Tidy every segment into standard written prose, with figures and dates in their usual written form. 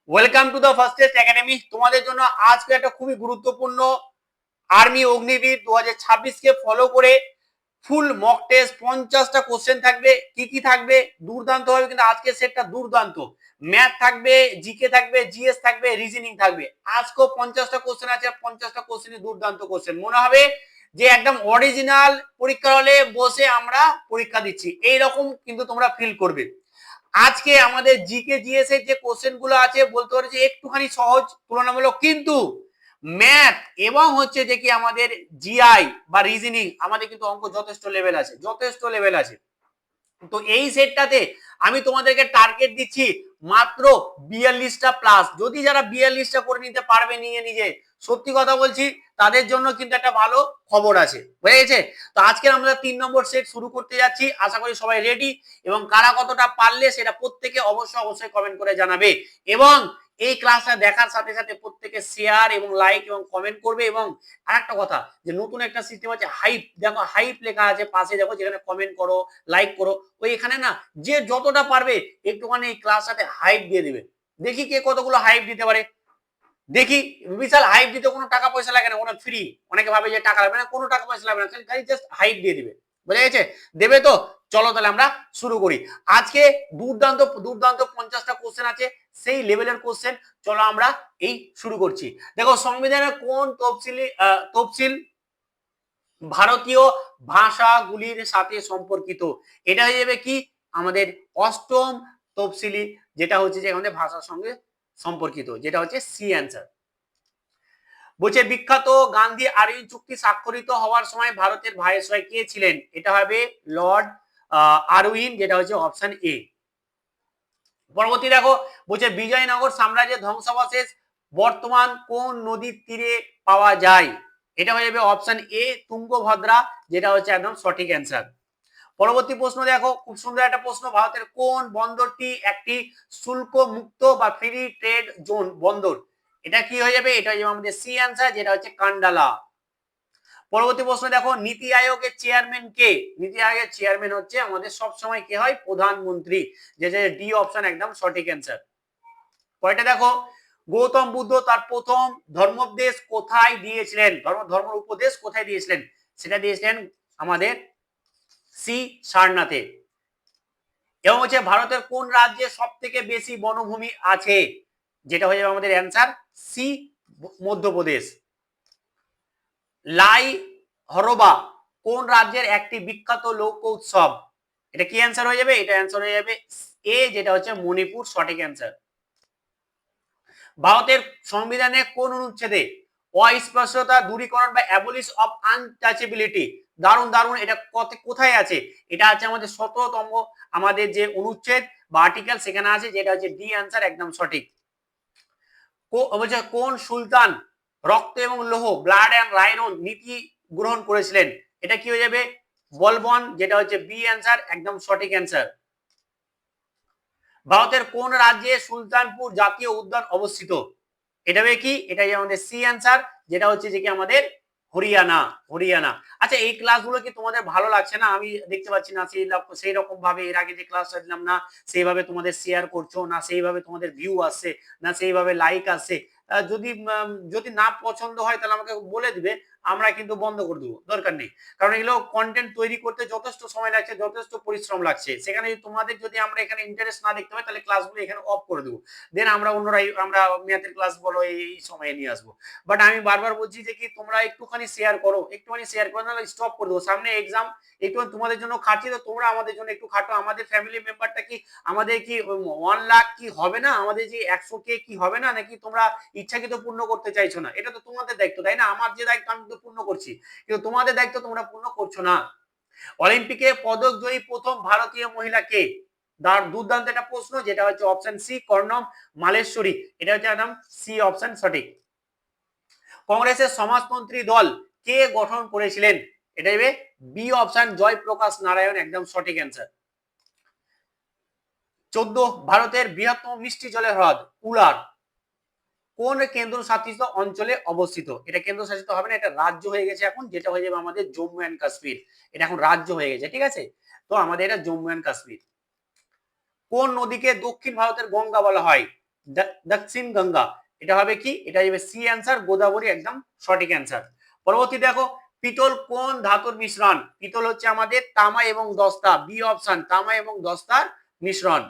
Welcome to the first test academy. তোমাদের জন্য আজকে একটা খুবই গুরুত্বপূর্ণ আর্মি অগ্নিবীর 2026 কে ফলো করে ফুল মক টেস্ট 50টা কোশ্চেন থাকবে। কি কি থাকবে? দুর্দান্ত হবে, কিন্তু আজকে সেটটা দুর্দান্ত। ম্যাথ থাকবে, জিকে থাকবে, জিএস থাকবে, রিজনিং থাকবে। আজকেও 50টা কোশ্চেন আছে, 50টা কোশ্চেনই দুর্দান্ত কোশ্চেন। মনে হবে যে একদম অরিজিনাল পরীক্ষা হলে বসে আমরা পরীক্ষা দিচ্ছি, এইরকম কিন্তু তোমরা ফিল করবে। আজকে আমাদের জিকে জিএস এর যে কোশ্চেন গুলো আছে বলতে পারি যে একটুখানি সহজ তুলনামূলক, কিন্তু ম্যাথ এবং হচ্ছে যে কি আমাদের জিআই বা রিজনিং আমাদের কিন্তু অঙ্ক যথেষ্ট লেভেল আছে, যথেষ্ট লেভেল আছে। তো এই সেটটাতে আমি তোমাদেরকে টার্গেট দিচ্ছি মাত্র 42টা প্লাস। যদি যারা 42টা করে নিতে পারবে নিয়ে নিজে, সত্যি কথা বলছি তাদের জন্য কিন্তু একটা ভালো খবর আছে, হয়ে গেছে। তো আজকে আমরা 3 নম্বর সেট শুরু করতে যাচ্ছি, আশা করি সবাই রেডি। এবং কারা কতটা পারলে সেটা প্রত্যেকে অবশ্যই কমেন্ট করে জানাবে। এবং এই ক্লাসটা দেখার সাথে সাথে প্রত্যেকে শেয়ার এবং লাইক এবং কমেন্ট করবে। এবং আরেকটা কথা, যে নতুন একটা সিস্টেম আছে হাইপ, দেখো হাইপ লেখা আছে পাশে, দেখো যেখানে কমেন্ট করো, লাইক করো, ওই এখানে না যে যতটা পারবে একটুখানি এই ক্লাসটাতে হাইপ দিয়ে দিবে। দেখি কে কতগুলো হাইপ দিতে পারে। দেখি, বিশাল হাইপ দিতে কোনো টাকা পয়সা লাগে না, কোনো ফ্রি। অনেকে ভাবে যে টাকা লাগবে না, কোনো টাকা পয়সা লাগবে না, খালি জাস্ট হাইপ দিয়ে দিবে। বুঝা গেছে? দেবে তো? চলো তাহলে আমরা শুরু করি। আজকে দুর্দান্ত দুর্দান্ত 50টা কোশ্চেন আছে, সেই লেভেলের কোশ্চেন। চলো আমরা এই শুরু করছি। দেখো, সংবিধানের কোন তফসিল ভারতীয় ভাষাগুলির সাথে সম্পর্কিত? এটা হয়ে যাবে কি আমাদের অষ্টম তফসিলি, যেটা হচ্ছে যে আমাদের ভাষার সঙ্গে সম্পর্কিত, যেটা হচ্ছে সি অ্যান্সার। বলছে বিখ্যাত গান্ধী আরউইন চুক্তি স্বাক্ষরিত হওয়ার সময় ভারতের ভাইসরয় কে ছিলেন? এটা হবে লর্ড আরউইন, যেটা হচ্ছে অপশন এ। পরবর্তী দেখো, বলছে বিজয়নগর সাম্রাজ্যের ধ্বংসাবশেষ বর্তমান কোন নদীর তীরে পাওয়া যায়? এটা হয়ে যাবে অপশন এ তুঙ্গভদ্রা, যেটা হচ্ছে একদম সঠিক অ্যান্সার। পরবর্তী প্রশ্ন দেখো, খুব সুন্দর একটা প্রশ্ন। ভারতের কোন বন্দরটি একটি শুল্ক মুক্ত বা ফ্রি ট্রেড জোন বন্দর? এটা কি হয়ে যাবে? এটা হয়ে যাবে আমাদের সি অ্যান্সার, যেটা হচ্ছে কান্ডালা। পরবর্তী প্রশ্ন দেখো, নীতি আয়োগের চেয়ারম্যান কে? নীতি আয়োগের চেয়ারম্যান হচ্ছে আমাদের সবসময় কে হয়? প্রধানমন্ত্রী, যেটা ডি অপশন একদম সঠিক অ্যান্সার। পরেরটা দেখো, গৌতম বুদ্ধ তার প্রথম ধর্মোপদেশ কোথায় দিয়েছিলেন? ধর্ম উপদেশ কোথায় দিয়েছিলেন? সেটা দিয়েছিলেন আমাদের সি সারনাথে। এবং হচ্ছে ভারতের কোন রাজ্যে সব থেকে বেশি বনভূমি আছে? যেটা হয়ে যাবে আমাদের অ্যান্সার সি মধ্যপ্রদেশ। লাই হরবা কোন রাজ্যের একটি বিখ্যাত লোক উৎসব? এটা কি অ্যান্সার হয়ে যাবে? এটা অ্যান্সার হয়ে যাবে এ, যেটা হচ্ছে মণিপুর, সঠিক অ্যান্সার। ভারতের সংবিধানে কোন অনুচ্ছেদে অস্পৃশ্যতা দূরীকরণ বা অ্যাবলিশ অফ আনটাচেবিলিটি? দারুণ দারুণ, এটা কোথায় আছে? এটা আছে আমাদের 17তম আমাদের যে অনুচ্ছেদ বা আর্টিকেল, সেখানে আছে, যেটা হচ্ছে ডি অ্যান্সার একদম সঠিক। বলছে কোন সুলতান রক্ত এবং লৌহ ব্লাড এন্ড আয়রন নীতি গ্রহণ করেছিলেন? এটা কি হয়ে যাবে? বলবন, যেটা হচ্ছে বি অ্যান্সার একদম সঠিক অ্যান্সার। ভারতের কোন রাজ্যে সুলতানপুর জাতীয় উদ্যান অবস্থিত? এটা হবে কি? এটা আমাদের সি অ্যান্সার, যেটা হচ্ছে যে কি আমাদের হরিয়ানা, হরিয়ানা। আচ্ছা, এই ক্লাসগুলো কি তোমাদের ভালো লাগছে না? আমি দেখতে পাচ্ছি না সেই রকম ভাবে এর আগে যে ক্লাসটা দিলাম না সেইভাবে তোমাদের শেয়ার করছো না, সেইভাবে তোমাদের ভিউ আসছে না, সেইভাবে লাইক আসছে। যদি যদি না পছন্দ হয় তাহলে আমাকে বলে দিবে, আমরা কিন্তু বন্ধ করে দেবো, দরকার নেই। কারণ এগুলো কন্টেন্ট তৈরি করতে যথেষ্ট সময় লাগছে, যথেষ্ট পরিশ্রম লাগছে। সেখানে তোমাদের যদি আমরা এখানে ইন্টারেস্ট না দেখতে পাই তাহলে ক্লাসগুলো এখানে অফ করে দেবো। দেন আমরা অন্যরাই আমরা ম্যাথের ক্লাস বলো এই সময়ে নিয়ে আসবো। বাট আমি বারবার বলছি যে কি তোমরা একটুখানি শেয়ার করো, একটুখানি শেয়ার করো, নাহলে স্টপ করে দেবো। সামনে এক্সাম, একটু তোমাদের জন্য খাচ্ছি, তো তোমরা আমাদের জন্য একটু খাটো। আমাদের ফ্যামিলি মেম্বারটা কি আমাদের কি 1 লাখ কি হবে না? আমাদের যে 100K কি হবে না? নাকি তোমরা ইচ্ছাকৃত পূর্ণ করতে চাইছো না? এটা তো তোমাদের দায়িত্ব, তাই না? আমার যে দায়িত্ব আমি তো পূর্ণ করছি, কিন্তু তোমাদের দায়িত্ব তোমরা পূর্ণ করছো না। অলিম্পিকে পদক জয়ী প্রথম ভারতীয় মহিলা কে? দুর্দান্ত একটা প্রশ্ন, যেটা হচ্ছে অপশন সি কর্ণম মালেশ্বরী, এটা হচ্ছে একদম সি অপশন সঠিক। কংগ্রেসের সমাজতন্ত্রী দল কে গঠন করেছিলেন? এটা হবে বি অপশন জয়প্রকাশ নারায়ণ, একদম সঠিক অ্যান্সার। 14, ভারতের বৃহত্তম মিষ্টি জলের হ্রদ উলার কোন কেন্দ্রশাসিত অঞ্চলে অবস্থিত? এটা কেন্দ্রশাসিত হবে না, এটা রাজ্য হয়ে গেছে এখন, যেটা হয়ে যাবে আমাদের জম্মু এন্ড কাশ্মীর। এটা এখন রাজ্য হয়ে গেছে, ঠিক আছে? তো আমাদের এটা জম্মু এন্ড কাশ্মীর। কোন নদীকে দক্ষিণ ভারতের গঙ্গা বলা হয়? দক্ষিণ গঙ্গা, এটা হবে কি, এটা হবে সি অ্যান্সার, গোদাবরী একদম সঠিক অ্যান্সার। পরবর্তী দেখো, পিতল কোন ধাতুর মিশ্রণ? পিতল হচ্ছে আমাদের তামা এবং দস্তা, বি অপশন, তামা এবং দস্তার মিশ্রণ।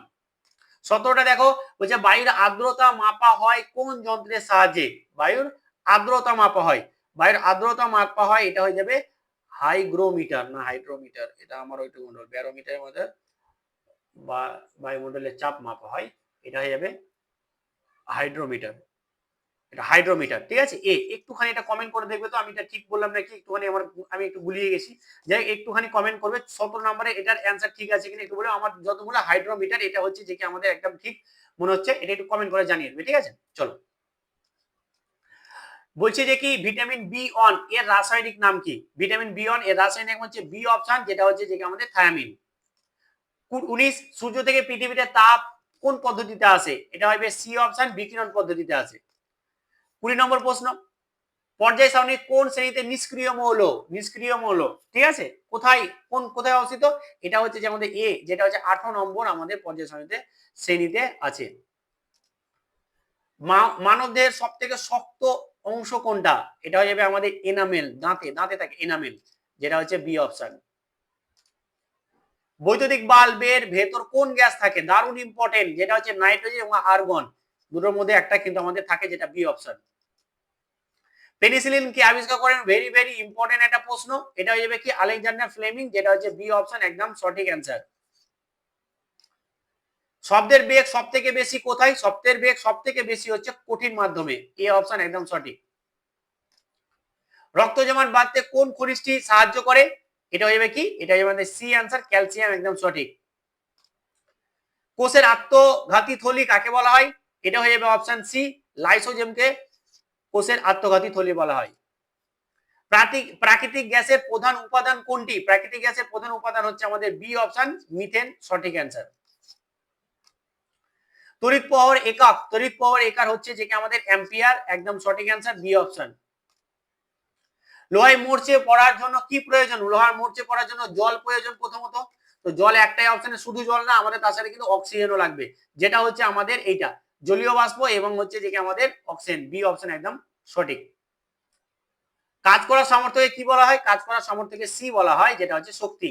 17টা দেখো, বলছে বায়ুর আর্দ্রতা মাপা হয় কোন যন্ত্রের সাহায্যে? বায়ুর আর্দ্রতা মাপা হয়, বায়ুর আর্দ্রতা মাপা হয়, এটা হয়ে যাবে হাইগ্রোমিটার না হাইড্রোমিটার, এটা আমার ওইটু মন্ডল, ব্যারোমিটারের মধ্যে বা বায়ুমণ্ডলের চাপ মাপা হয়, এটা হয়ে যাবে হাইড্রোমিটার, এটা হাইড্রোমিটার। ঠিক আছে, একটুখানি এটা কমেন্ট করে দেখবে তো আমি এটা ঠিক বললাম নাকি, একটুখানি আমি একটু গুলিয়ে গেছি, যাই একটুখানি কমেন্ট করবে 17 নম্বরে এটার অ্যান্সার ঠিক আছে কিনা একটু বলে, আমার যতগুলো হাইড্রোমিটার এটা হচ্ছে যে কি আমাদের একদম ঠিক মনে হচ্ছে, এটা একটু কমেন্ট করে জানিয়ে দেবে। ঠিক আছে, চলো, বলছে যে কি ভিটামিন বি1 এর রাসায়নিক নাম কি? ভিটামিন বি1 এর রাসায়নিক হচ্ছে বি অপশন, যেটা হচ্ছে যে কি আমাদের থায়ামিন। 19, সূর্য থেকে পৃথিবীতে তাপ কোন পদ্ধতিতে আসে? এটা হবে সি অপশন, বিকিরণ পদ্ধতিতে আসে। 20 নম্বর প্রশ্ন, পর্যায় সারণী কোন শ্রেণীতে নিষ্ক্রিয় মৌল? নিষ্ক্রিয় মৌল, ঠিক আছে, কোথায় কোথায় অবস্থিত? এটা হচ্ছে যে আমাদের এ, যেটা হচ্ছে 18 নম্বর আমাদের পর্যায় সারণীতে শ্রেণীতে আছে। মানবদের সব থেকে শক্ত অংশ কোনটা? এটা হয়ে যাবে আমাদের এনামেল, দাঁতে দাঁতে থাকে এনামেল, যেটা হচ্ছে বি অপশন। বৈদ্যুতিক বাল্বের ভেতর কোন গ্যাস থাকে? দারুণ ইম্পর্টেন্ট, যেটা হচ্ছে নাইট্রোজেন এবং আর্গন, দুটোর মধ্যে একটা কিন্তু আমাদের থাকে, যেটা বি অপশন। পেনিসিলিন কি আবিষ্কার করেন? ভেরি ভেরি ইম্পর্টেন্ট একটা প্রশ্ন, এটা হয়ে যাবে কি আলেকজান্ডার ফ্লেমিং, যেটা হচ্ছে বি অপশন একদম সঠিক অ্যান্সার। শব্দের বেগ সব থেকে বেশি কোথায়? শব্দের বেগ সব থেকে বেশি হচ্ছে কঠিন মাধ্যমে, এ অপশন একদম সঠিক। রক্ত জমাট বাঁধতে কোন খনিজটি সাহায্য করে? এটা হয়ে যাবে কি, এটা হয়ে যাবে সি অ্যান্সার, ক্যালসিয়াম একদম সঠিক। কোষের আত্মঘাতী থলি কাকে বলা হয়? এটা হয়ে যাবে অপশন সি, লাইসোজোমকে কোষের আত্মঘাতী থলি বলা হয়। প্রাকৃতিক গ্যাসের প্রধান উপাদান কোনটি? প্রাকৃতিক গ্যাসের প্রধান উপাদান হচ্ছে আমাদের বি অপশন, মিথেন, সঠিক অ্যান্সার। তড়িৎ প্রবাহের একক, তড়িৎ প্রবাহের একক হচ্ছে যে কি আমাদের অ্যাম্পিয়ার, একদম সঠিক অ্যান্সার, বি অপশন। লোহায় মরচে পড়ার জন্য কি প্রয়োজন? লোহার মরচে পড়ার জন্য জল প্রয়োজন প্রথমত, তো জল একটাই অপশনে, শুধু জল না, আমাদের তার সাথে কিন্তু অক্সিজেনও লাগবে, যেটা হচ্ছে আমাদের এইটা জলীয় বাষ্প এবং হচ্ছে যে কি আমাদের অক্সিজেন, বি অপশন একদম সঠিক। কাজ করার সামর্থ্যকে কি বলা হয়? কাজ করার সামর্থ্যকে সি বলা হয়, যেটা হচ্ছে শক্তি।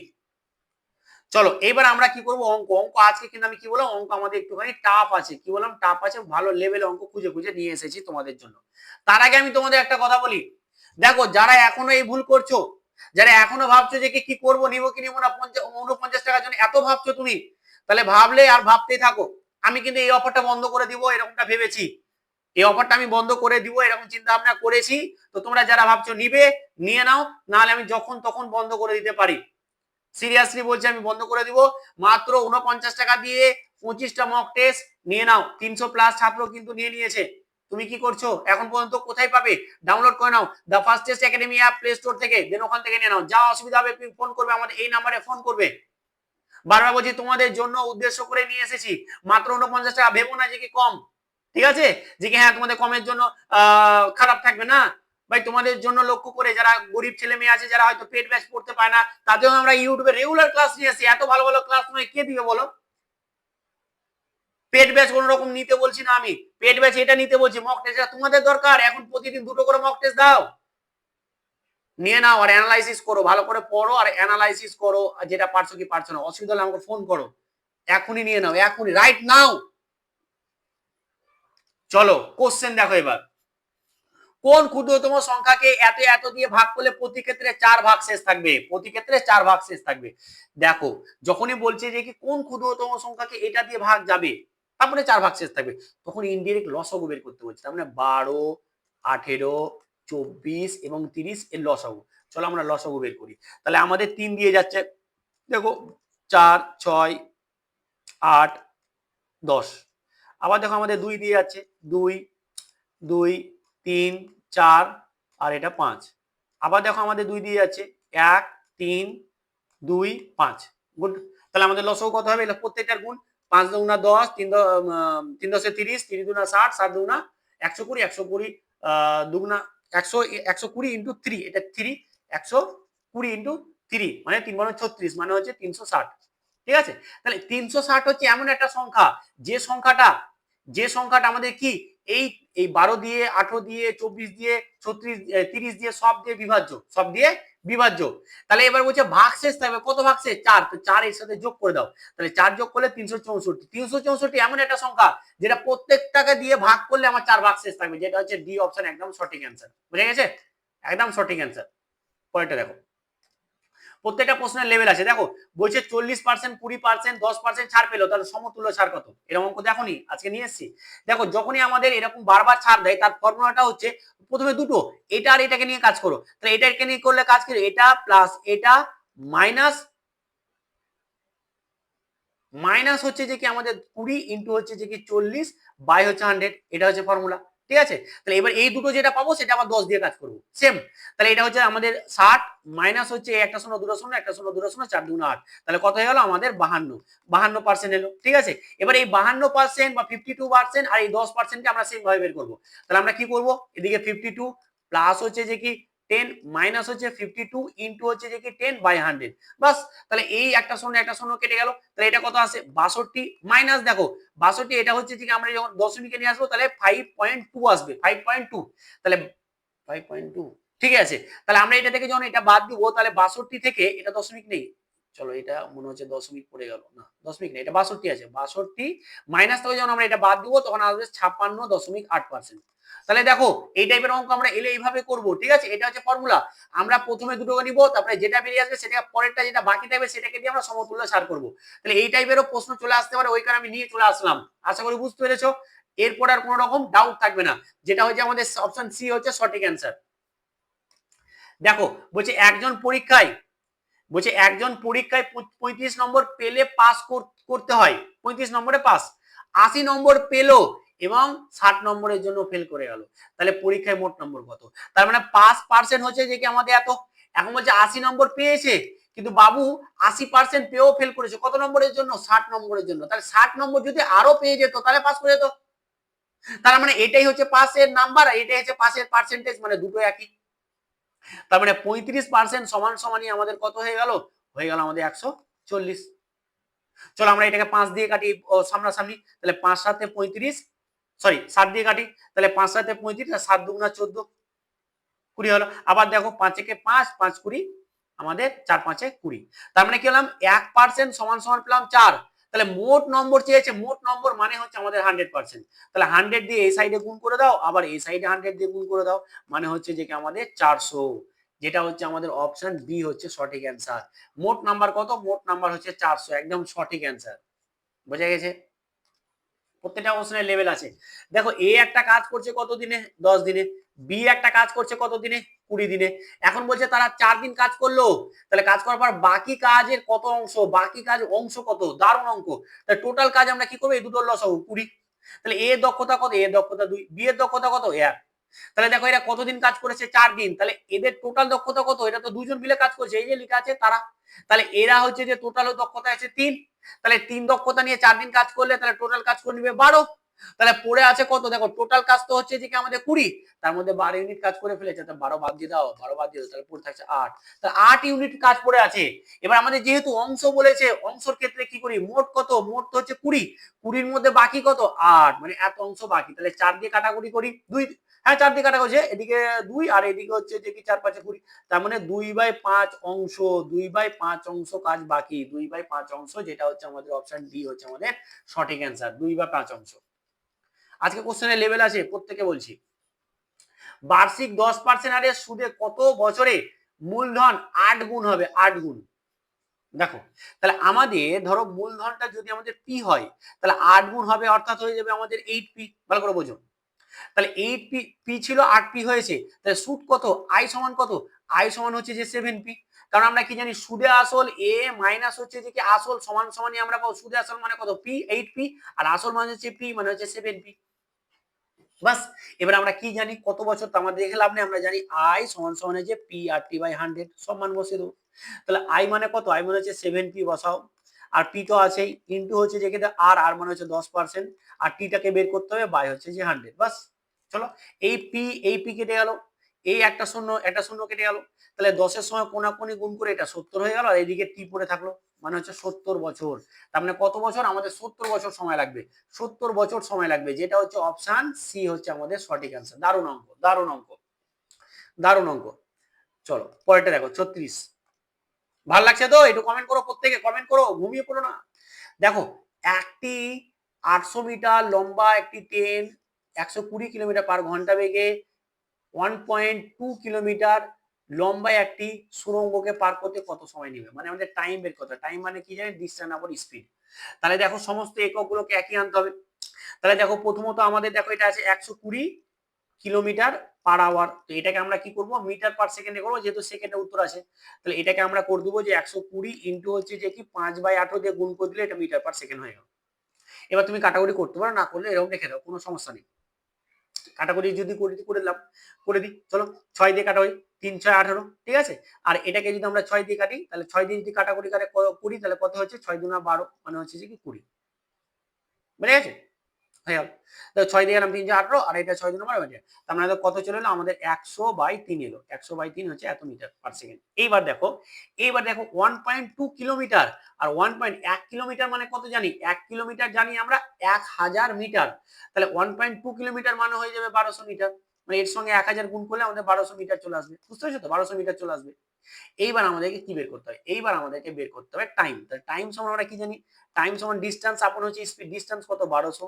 চলো এবার আমরা কি করব, অঙ্ক। অঙ্ক আজকে কিন্তু আমি কি বললাম, অঙ্ক আমাদের একটুখানি টাফ আছে, কি বললাম টাফ আছে, ভালো লেভেল অঙ্ক খুঁজে খুঁজে নিয়ে এসেছি তোমাদের জন্য। তার আগে আমি তোমাদের একটা কথা বলি, দেখো যারা এখনো এই ভুল করছো, যারা এখনো ভাবছো যে কি করবো, নিবো কি নিবো না, 49 টাকার জন্য এত ভাবছো তুমি, তাহলে ভাবলে আর ভাবতেই থাকো। আমি কিন্তু এই অফারটা বন্ধ করে দিব এরকমটা ভেবেছি, এই অফারটা আমি বন্ধ করে দিব এরকম চিন্তা ভাবনা করেছি। তো তোমরা যারা ভাবছো নিবে নিয়ে নাও, নাহলে আমি যখন তখন বন্ধ করে দিতে পারি। সিরিয়াসলি বলছি, আমি বন্ধ করে দিব। মাত্র 49 টাকা দিয়ে 25টা মক টেস্ট নিয়ে নাও, 300+ ছাত্র কিন্তু নিয়ে নিয়েছে। তুমি কি করছো এখন পর্যন্ত? কোথায় পাবে? ডাউনলোড করে নাও the first test academy app play store থেকে, দেন ওখান থেকে নিয়ে নাও। যা অসুবিধা হবে তুমি ফোন করবে, আমাদের এই নাম্বারে ফোন করবে। বারবার বলছি তোমাদের জন্য উদ্দেশ্য করে নিয়ে এসেছি, মাত্র 49 টাকা, ভেবো না যে কি কম, ঠিক আছে, যে কি হ্যাঁ তোমাদের কমের জন্য খারাপ থাকবে না ভাই, তোমাদের জন্য লক্ষ্য করে যারা গরিব ছেলে মেয়ে আছে, যারা হয়তো পেড ব্যাচ পড়তে পায় না, তাদের আমরা ইউটিউবে রেগুলার ক্লাস নিয়ে আসি। এত ভালো ভালো ক্লাস নয় কে দিবে বলো? পেড ব্যাচ কোন রকম নিতে বলছি না আমি, পেড ব্যাচ এটা নিতে বলছি, মক টেস্ট তোমাদের দরকার, এখন প্রতিদিন 2টো করে মক টেস্ট দাও, নিয়ে নাও আর অ্যানালাইসিস করো, ভালো করে পড়ো আর অ্যানালাইসিস করো, যেটা পারছো কি পারছো না, অসুবিধা হলে আমাকে ফোন করো, এখনই নিয়ে নাও, এখনই, রাইট নাও। চলো কোশ্চেন দেখো এবার, কোন ক্ষুদ্রতম সংখ্যাকে এত এত দিয়ে ভাগ করলে প্রতি ক্ষেত্রে 4 ভাগ শেষ থাকবে? প্রতি ক্ষেত্রে 4 ভাগ শেষ থাকবে। দেখো যখনই বলছে যে কি কোন ক্ষুদ্রতম সংখ্যাকে এটা দিয়ে ভাগ যাবে, তারপরে 4 ভাগ শেষ থাকবে, তখন ইনডিরেক্ট লসাগু বের করতে বলছে, তার মানে 12, 18, 24 এবং 30 এর লসাগু। চলো আমরা লসাগু বের করি। তাহলে আমাদের 3 দিয়ে যাচ্ছে, দেখো 4, 6, 8, 10। আবার দেখো আমাদের 2 দিয়ে যাচ্ছে, 2, 2, 3, 4 আর এটা 5। আবার দেখো আমাদের 2 দিয়ে যাচ্ছে, 1, 3, 2, 5। গুড। তাহলে আমাদের লসাগু কত হবে? এটা প্রত্যেকটার গুণ, 5 দুগুণা 10, 3 10 30, 3 দুগুণা 60, 7 দুগুণা 120, 120 দুগুণা 100, 120 ইন্টু 3, এটা 3, 120 ইন্টু 3 মানে 3 মানে 36, মানে হচ্ছে 360। ঠিক আছে, তাহলে 360 হচ্ছে এমন একটা সংখ্যা, যে সংখ্যাটা যে সংখ্যাটা আমাদের কি এই এই 12 দিয়ে 18 দিয়ে 24 দিয়ে 36 30 দিয়ে সব দিয়ে বিভাজ্য, সব দিয়ে বিভাজ্য। তাহলে এবার বলছে ভাগশেষ থাকবে কত, ভাগশেষ 4, তো 4 এর সাথে যোগ করে দাও, তাহলে 4 যোগ করলে 364। 364 এমন একটা সংখ্যা যেটা প্রত্যেকটাকে দিয়ে ভাগ করলে আমার 4 ভাগশেষ থাকবে, যেটা হচ্ছে ডি অপশন একদম সঠিক অ্যান্সার। বুঝে গেছে, একদম সঠিক অ্যান্সার। পরেরটা দেখো, প্রত্যেকটা প্রশ্নের লেভেল আছে। দেখো বলছে 40%, 20%, 10% ছাড় পেলো, তাহলে সমতুল্য ছাড় কত? এরকম অঙ্ক দেখোনি, আজকে নিয়ে এসেছি। দেখো যখনই আমাদের এরকম বারবার ছাড় দেয় তার ফর্মুলাটা হচ্ছে প্রথমে দুটো, এটা আর এটাকে নিয়ে কাজ করো। তাহলে এটাকে নিয়ে করলে কাজ কি, এটা প্লাস এটা মাইনাস মাইনাস হচ্ছে যে কি আমাদের 20 ইন্টু হচ্ছে যে কি 40 বাই হচ্ছে 100, এটা হচ্ছে ফর্মুলা। ঠিক আছে, তাহলে এবার এই দুটো যেটা পাবো সেটা আবার 10 দিয়ে কাজ করবো সেম। তাহলে এটা হচ্ছে আমাদের 60 মাইনাস হচ্ছে একটা শূন্য দুটো শূন্য, একটা শূন্য দুটো শূন্য, 4 2 8, তাহলে কত হয়ে গেল আমাদের 52% এলো। ঠিক আছে, এবার এই 52% বা 52% আর এই 10%কে আমরা সেম ভাবে বের করবো। তাহলে আমরা কি করবো, এদিকে 52 প্লাস হচ্ছে যে কি 10 মাইনাস হচ্ছে 52 ইন্টু হচ্ছে যে কি 10 বাই 100, বাস। তাহলে এই একটা শূন্য কেটে গেল, তাহলে এটা কত আছে 62 মাইনাস দেখো 62, এটা হচ্ছে যে আমরা যখন দশমিকে নিয়ে আসবো তাহলে 5.2 আসবে, 5.2, তাহলে 5.2 ঠিক আছে। তাহলে আমরা এটা থেকে যখন এটা বাদ দিব তাহলে 62 থেকে এটা দশমিক নেই, চলো এটা মনে হচ্ছে দশমিক পড়ে গেল, না দশমিক নেই, এটা 62 আছে, 62 মাইনাস থেকে যখন আমরা এটা বাদ দিব তখন আসবে 56.8%। তাহলে দেখো এই টাইপের অঙ্ক আমরা এলে এইভাবে করব। ঠিক আছে, এটা হচ্ছে ফর্মুলা। আমরা প্রথমে দুটোকে নিব, তারপরে যেটা বেরিয়ে আসবে সেটা পরেরটা যেটা বাকি থাকবে সেটাকে দিয়ে আমরা সমতুল্য ছাড় করব। তাহলে এই টাইপেরও প্রশ্ন চলে আসতে পারে, ওই কারণে আমি নিয়ে চলে আসলাম। আশা করি বুঝতে পেরেছো, এরপর আর কোনো রকম ডাউট থাকবে না, যেটা হচ্ছে আমাদের অপশন সি হচ্ছে সঠিক অ্যান্সার। দেখো বলছে একজন পরীক্ষায় 35 নম্বর পেলে পাস করতে হয়, 35 নম্বরে পাস, 80 নম্বর পেলো এবং 60 নম্বরের জন্য ফেল করে গেল, তাহলে পরীক্ষায় মোট নম্বর কত? তার মানে পাস পার্সেন্ট হচ্ছে যে কি আমাদের এত। এখন বলছে 80 নম্বর পেয়েছে কিন্তু বাবু 80% পেয়েও ফেল করেছে, কত নম্বরের জন্য? 60 নম্বরের জন্য। তাহলে 60 নম্বর যদি আরো পেয়ে যেত তাহলে পাস করে যেত। তার মানে এটাই হচ্ছে পাসের নাম্বার আর এটাই হচ্ছে পাসের পার্সেন্টেজ, মানে দুটো একই। তার মানে 35% সমান সমানই আমাদের কত হয়ে গেল? হয়ে গেল আমাদের 140। চলো আমরা এটাকে 5 দিয়ে কাটি সামনাসামনি, তাহলে 5 7 35, সরি 7 দিয়ে কাটি, তাহলে 5 7 35 আর 7 2 14, 20 হলো। আবার দেখো 5 একে 5, 5 20 আমাদের 4 5 এ 20। তার মানে কি হলাম 1% সমান সমান পেলাম 4। তাহলে মোট নম্বর চেয়েছে, মোট নম্বর মানে হচ্ছে আমাদের 100%। তাহলে 100 দিয়ে এই সাইডে গুণ করে দাও, আবার এই সাইডে 100 দিয়ে গুণ করে দাও, মানে হচ্ছে যে কি আমাদের 400, যেটা হচ্ছে আমাদের অপশন বি হচ্ছে সঠিক অ্যান্সার। মোট নাম্বার কত? মোট নাম্বার হচ্ছে 400, একদম সঠিক অ্যান্সার। বোঝা গেছে, প্রত্যেকটা কোশ্চেনের লেভেল আছে। দেখো এ একটা কাজ করছে কত দিনে? 10 দিনে। বি একটা কাজ করছে কত দিনে? 20 দিনে। এখন বলছে তারা 4 দিন কাজ করলো, তাহলে কাজ করার পর বাকি কাজের কত অংশ, বাকি কাজ অংশ কত? দারুণ অঙ্ক। তাহলে টোটাল কাজ আমরা কি করবো, এই দুটোর লসাগু 20। তাহলে এ দক্ষতা কত? এ দক্ষতা 2, বি এর দক্ষতা কত? 1। তাহলে দেখো এরা কতদিন কাজ করেছে? 4 দিন। তাহলে এদের টোটাল দক্ষতা কত? এটা তো দুইজন মিলে কাজ করছে, এই যে লেখা আছে তারা। তাহলে এরা হচ্ছে যে টোটাল দক্ষতা আছে 3। তাহলে 3 দক্ষতা নিয়ে 4 দিন কাজ করলে তাহলে টোটাল কাজ করে নিবে 12। তাহলে পড়ে আছে কত? দেখো টোটাল কাজ তো হচ্ছে যে কি আমাদের 20, তার মধ্যে 12 ইউনিট কাজ করে ফেলেছে, তাহলে 12 বাদ দিয়ে দাও, 12 বাদ দিয়ে দাও, তাহলে পড়ে থাকছে 8। তাহলে 8 ইউনিট কাজ পড়ে আছে। এবার আমাদের যেহেতু অংশ বলেছে, অংশের ক্ষেত্রে কি করি, মোট কত? মোট তো হচ্ছে 20, 20 এর মধ্যে বাকি কত? 8, মানে এত অংশ বাকি। তাহলে 4 দিয়ে কাটাকুটি করি, 2, হ্যাঁ 4 দিয়ে কাটা হচ্ছে, এদিকে 2 আর এদিকে হচ্ছে যে কি 4 5 20, তার মানে 2/5 অংশ, 2/5 অংশ কাজ বাকি, 2/5 অংশ, যেটা হচ্ছে আমাদের অপশন ডি হচ্ছে আমাদের সঠিক অ্যান্সার, 2/5 অংশ। আজকে কোশ্চেনের লেভেল আছে প্রত্যেকে বলছি। বার্ষিক 10% হারে সুদে কত বছরে মূলধন 8 গুণ হবে? 8 গুণ। দেখো তাহলে আমাদের ধরো মূলধনটা যদি আমাদের পি হয় তাহলে 8 গুণ হবে, অর্থাৎ হয়ে যাবে আমাদের 8p। ভালো করে বোঝো, তাহলে 8p, পি ছিল 8p হয়েছে, তাহলে সুদ কত? আই সমান কত? আই সমান হচ্ছে যে 7p। কারণ আমরা কি জানি, সুদে আসল এ মাইনাস হচ্ছে যে কি আসল সমান সমানই আমরা পাবো, সুদে আসল মানে কত? পি 8p, আর আসল মানে হচ্ছে পি মানে হচ্ছে 7p। বাস। এবার আমরা কি জানি কত বছর, তো আমাদের দেখে লাভ নেই, আমরা জানি আই সমান সমান যে পি আর টি বাই 100, সব মান বসিয়ে দেবো। তাহলে আই মানে কত? আই মানে হচ্ছে 7p বসাও, আর পি তো আছেই, ইন্টু হচ্ছে যে আর মানে হচ্ছে 10%, আর টিটাকে বের করতে হবে বাই হচ্ছে যে 100। বাস। চলো এই পি কেটে গেল, এই একটা শূন্য কেটে গেল, তাহলে 10 এর সময় কোনাকুনি গুণ করে এটা 70 হয়ে গেল, আর এইদিকে টি পড়ে থাকলো। মানে হচ্ছে 70 বছর। তার মানে কত বছর? আমাদের 70 বছর সময় লাগবে, 70 বছর সময় লাগবে, যেটা হচ্ছে অপশন সি হচ্ছে আমাদের সঠিক অ্যান্সার। দারুণ অঙ্ক, দারুণ অঙ্ক, দারুণ অঙ্ক। চলো পরেরটা দেখো 36। ভালো লাগছে তো? একটু কমেন্ট করো, প্রত্যেকে কমেন্ট করো, ঘুমিয়ে পড়ো না। দেখো একটি 800 মিটার লম্বা একটি ট্রেন 120 কিলোমিটার পার ঘন্টা বেগে 1.2 কিলোমিটার লম্বা একটি সুড়ঙ্গকে পার করতে কত সময় নেবে? মানে আমাদের টাইম বের করতে, টাইম মানে কি জানেন? ডিস্টেন্স আপন স্পিড। তাহলে দেখো সমস্ত এককগুলোকে একই আনতে হবে। তাহলে দেখো প্রথমত আমাদের দেখো এটা আছে 120 কিলোমিটার পার আওয়ার, তো এটাকে আমরা কি করব? মিটার পার সেকেন্ডে করবো, যেহেতু সেকেন্ডে উত্তর আছে। তাহলে এটাকে আমরা করে দেবো যে 120 ইন্টু হচ্ছে যে কি 5/18 দিয়ে গুণ করে দিলে এটা মিটার পার সেকেন্ড হয়ে গেল। এবার তুমি কাটাকুটি করতে পারো, না করলে এরকম রেখে দাও, কোনো সমস্যা নেই। কাটাকুটি যদি করে দিলাম, করে দিই, চলো 6 দিয়ে কাটা হয়, 3 6 18, ঠিক আছে। আর এটাকে যদি আমরা 6 দিয়ে কাটি, তাহলে 6 দিয়ে যদি কাটাকুটি করি তাহলে কত হচ্ছে? 6 দুনা 12, মানে হচ্ছে যে কি 20, বুঝে গেছে? হয়ে গেল। 6 দিয়ে গেলাম 3 4 18, আর এটা 6 দুনা 12 হয়ে যায়। তার মানে কত চলে এলো? আমাদের 100/3 এলো। 100/3 হচ্ছে এত মিটার পার সেকেন্ড। এইবার দেখো 1.2 কিলোমিটার আর 1.1 কিলোমিটার মানে কত জানি? 1 কিলোমিটার জানি আমরা 1000 মিটার। তাহলে 1.2 কিলোমিটার মানে হয়ে যাবে 1200 মিটার। মানে এর সঙ্গে 1000 গুণ করলে আমাদের 1200 মিটার চলে আসবে। বুঝতে পেরেছো তো? 1200 মিটার চলে আসবে। এইবার আমাদেরকে কি বের করতে হবে? এইবার আমাদেরকে বের করতে হবে টাইম। তাহলে টাইম সমান আমরা কি জানি? টাইম সমান ডিসটেন্স আপন হচ্ছে স্পিড। ডিসটেন্স কত? 1200।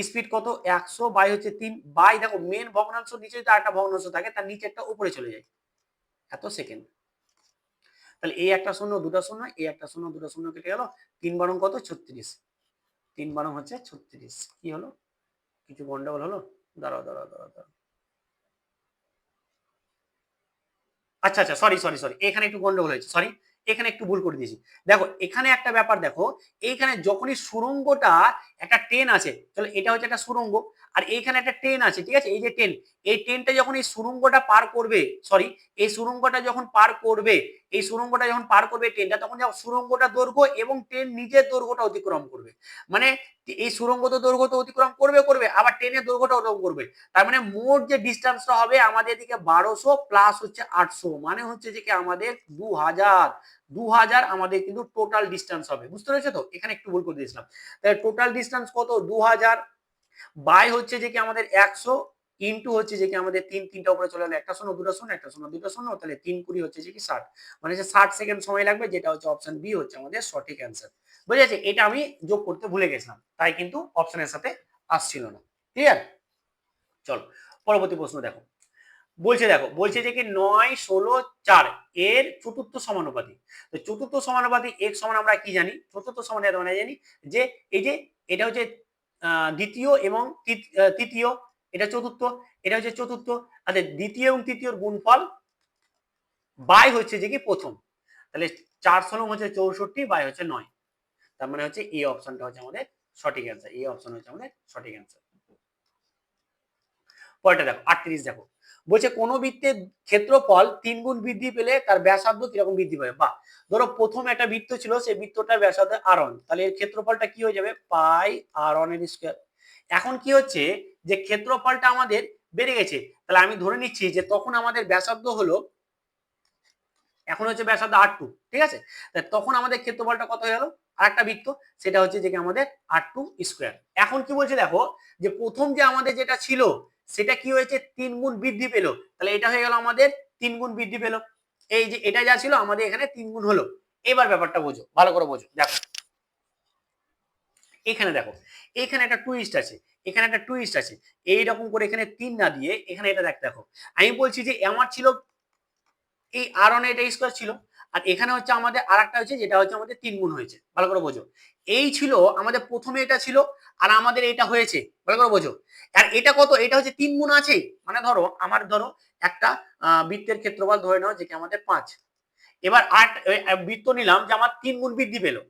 স্পিড কত? 100 বাই হচ্ছে 3 বাই, দেখো মেন ভগ্নাংশ নিচে যদি আরেকটা ভগ্নাংশ থাকে তার নিচে একটা উপরে চলে যায়, এত সেকেন্ড। তাহলে এই একটা শূন্য, দুটা শূন্য, এই একটা শূন্য, দুটা শূন্য কেটে গেল। 3 বারং কত? 36। 3 বারং হচ্ছে 36। কি হলো? কিছু গন্ডগোল হলো? দাঁড়াও দাঁড়াও দাঁড়াও দাঁড়াও। আচ্ছা আচ্ছা, সরি সরি সরি, এখানে একটু গন্ডগোল হয়েছে, সরি, এখানে একটু ভুল করে দিয়েছি। দেখো এখানে একটা ব্যাপার দেখো, এইখানে যখনই সুড়ঙ্গটা একটা ট্রেন আছে, তাহলে এটা হচ্ছে একটা সুড়ঙ্গ, আর এইখানে একটা ট্রেন আছে, ঠিক আছে, এই যে ট্রেন, এই ট্রেনটা যখন এই সুড়ঙ্গটা পার করবে, সরি, এই সুড়ঙ্গটা যখন পার করবে, এই সুড়ঙ্গটা যখন পার করবে ট্রেনটা, তখন যখন সুড়ঙ্গটা দৈর্ঘ্য এবং ট্রেন নিজের দৈর্ঘ্যটা অতিক্রম করবে, মানে এই সুড়ঙ্গ তো দৈর্ঘ্য তো অতিক্রম করবে করবে, আবার ট্রেনের দৈর্ঘ্যটা অতিক্রম করবে। তার মানে মোট যে ডিস্টেন্সটা হবে আমাদের এদিকে 1200 প্লাস হচ্ছে 800, মানে হচ্ছে যে কি আমাদের 2000 আমাদের কিন্তু টোটাল ডিস্টেন্স হবে। বুঝতে পেরেছো তো? এখানে একটু ভুল করে দিয়েছিলাম। তাহলে টোটাল ডিস্টেন্স কত? 2000 বাই হচ্ছে যে কি আমাদের 100 ইন্টু হচ্ছে যে কি আমাদের তিনটা উপরে চলে গেল, একটা শূন্য, দুটো শূন্য, একটা শূন্য, দুটো শূন্য, তাহলে 3 20 হচ্ছে যে কি 60, মানে 60 সেকেন্ড সময় লাগবে, যেটা হচ্ছে অপশন বি হচ্ছে আমাদের সঠিক অ্যান্সার। বুঝে গেছে? এটা আমি যোগ করতে ভুলে গেছিলাম, তাই কিন্তু অপশনের সাথে আসছিল না। ক্লিয়ার? চলো পরবর্তী প্রশ্ন দেখো। বলছে যে কি 9 16 4 এর চতুর্থ সমানুপাতিক। তো চতুর্থ সমানুপাতিক x সমান আমরা কি জানি? চতুর্থ সমানুপাতিক আমরা জানি যে এই যে এটা হচ্ছে দ্বিতীয় এবং তৃতীয়, এটা চতুর্থ, এটা হচ্ছে চতুর্থ, আর দ্বিতীয় এবং তৃতীয়র গুণফল বাই হচ্ছে যে কি প্রথম। তাহলে 4 ষোলো হচ্ছে 64 বাই হচ্ছে 9, তার মানে হচ্ছে এই অপশনটা হচ্ছে আমাদের সঠিক অ্যান্সার। এই অপশন হচ্ছে আমাদের সঠিক অ্যান্সার। পরেরটা দেখো 38। দেখো বলছে কোন বৃত্তের ক্ষেত্রফল 3 গুণ বৃদ্ধি পেলে তার ব্যাসার্ধ কিরকম বৃদ্ধি পাবে? বাহ, ধরো প্রথম একটা বৃত্ত ছিল, সেই বৃত্তটার ব্যাসার্ধ r1, তাহলে এর ক্ষেত্রফলটা কি হয়ে যাবে? পাই r1 এর স্কয়ার। এখন কি হচ্ছে যে ক্ষেত্রফলটা আমাদের বেড়ে গেছে, তাহলে আমি ধরে নিচ্ছি যে তখন আমাদের ব্যাসার্ধ হলো, এখন হচ্ছে ব্যাসার্ধ r2, ঠিক আছে, তখন আমাদের ক্ষেত্রফলটা কত হয়ে গেল? আরেকটা বৃত্ত, সেটা হচ্ছে যে আমাদের r2 স্কয়ার। এখন কি বলছে দেখো, যে প্রথম যে আমাদের যেটা ছিল সেটা কি হয়েছে? 3 গুণ বৃদ্ধি পেল, তাহলে এটা হয়ে গেল আমাদের 3 গুণ বৃদ্ধি পেল। এই যে এটা যা ছিল আমাদের এখানে 3 গুণ হলো। এবার ব্যাপারটা বোঝো, ভালো করে বোঝো। দেখো এখানে দেখো, এখানে একটা টুইস্ট আছে, এখানে একটা টুইস্ট আছে। এইরকম করে এখানে 3 না দিয়ে এখানে এটা দেখো, আমি বলছি যে আমার ছিল এই r1 এটা স্কয়ার ছিল, আর এখানে হচ্ছে আমাদের আরেকটা হচ্ছে যেটা হচ্ছে আমাদের 3 গুণ হয়েছে। ভালো করে বোঝো, এই ছিল আমাদের প্রথমে এটা ছিল, আর আমাদের এটা হয়েছে। ভালো করে বোঝো, আর এটা কত? এটা হচ্ছে 3 গুণ আছে, মানে ধরো আমার ধরো একটা বৃত্তের ক্ষেত্রফল ধরে নাও যে কি আমাদের 5। এবার বৃত্ত নিলাম যে আমার 3 গুণ বৃদ্ধি পেলো,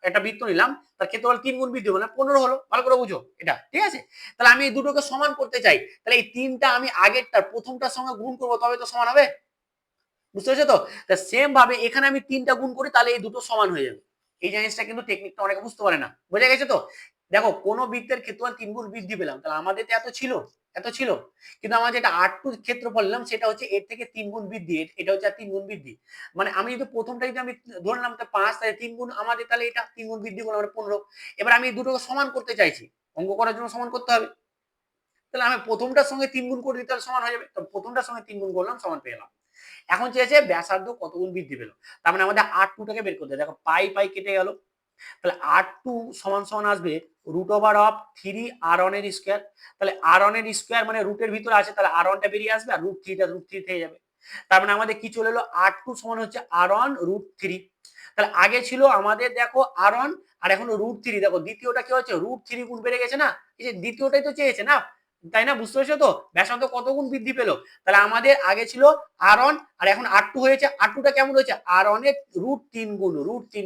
একটা বৃত্ত নিলাম তার ক্ষেত্রফল 3 গুণ বৃদ্ধি হলো, 15 হলো। ভালো করে বুঝো এটা, ঠিক আছে। তাহলে আমি এই দুটোকে সমান করতে চাই, তাহলে এই তিনটা আমি আগেরটার প্রথমটার সঙ্গে গুণ করবো, তবে তো সমান হবে। বুঝতে পেরেছো তো? সেম ভাবে এখানে আমি 3টা গুণ করি, তাহলে এই দুটো সমান হয়ে যাবে। এই জিনিসটা কিন্তু টেকনিকটা অনেকে বুঝতে পারে না, বোঝা গেছে তো? দেখো কোনো বৃত্তের ক্ষেত্রফল 3 গুণ বৃদ্ধি পেলাম, তাহলে আমাদের তো এত ছিল, কিন্তু আমরা যেটা R2 ক্ষেত্রফল নিলাম সেটা হচ্ছে এর থেকে 3 গুণ বৃদ্ধি, এটা হচ্ছে 3 গুণ বৃদ্ধি। মানে আমি যদি প্রথমটা যদি আমি ধরলাম তো 5, তাহলে 3 গুণ আমাদের, তাহলে এটা 3 গুণ বৃদ্ধি করলাম, 15। এবার আমি দুটোকে সমান করতে চাইছি, অঙ্ক করার জন্য সমান করতে হবে, তাহলে আমি প্রথমটার সঙ্গে 3 গুণ করে দিই, তাহলে সমান হয়ে যাবে। তো প্রথমটার সঙ্গে 3 গুণ করলাম, সমান পেলাম। এখন চেয়েছে ব্যাসার্ধ কত গুণ বৃদ্ধি পেল, তার মানে আমাদের R2 টাকে বের করতে হবে। দেখো পাই পাই কেটে গেল, তাহলে R2 সমান সমান আসবে √3 R1 এর স্কয়ার। তাহলে R1 এর স্কয়ার মানে রুটের ভিতরে আছে, তাহলে R1 টা বেরিয়ে আসবে আর √3 টা √3 থেকে যাবে। তার মানে আমাদের কি চলে এলো, R2 সমান হচ্ছে R1 √3। তাহলে আগে ছিল আমাদের দেখো R1 আর এখন √3, দেখো দ্বিতীয়টা কি হচ্ছে √3 গুণ বেড়ে গেছে না, এই যে দ্বিতীয়টাই তো চেয়েছে না, তাই না? বুঝতে পেরেছো তো ব্যাসার্ধ কত গুণ বৃদ্ধি পেলো? তাহলে আমাদের আগে ছিল R1 আর এখন R2 হয়েছে। R2 টা কেমন হয়েছে, R1 এর √3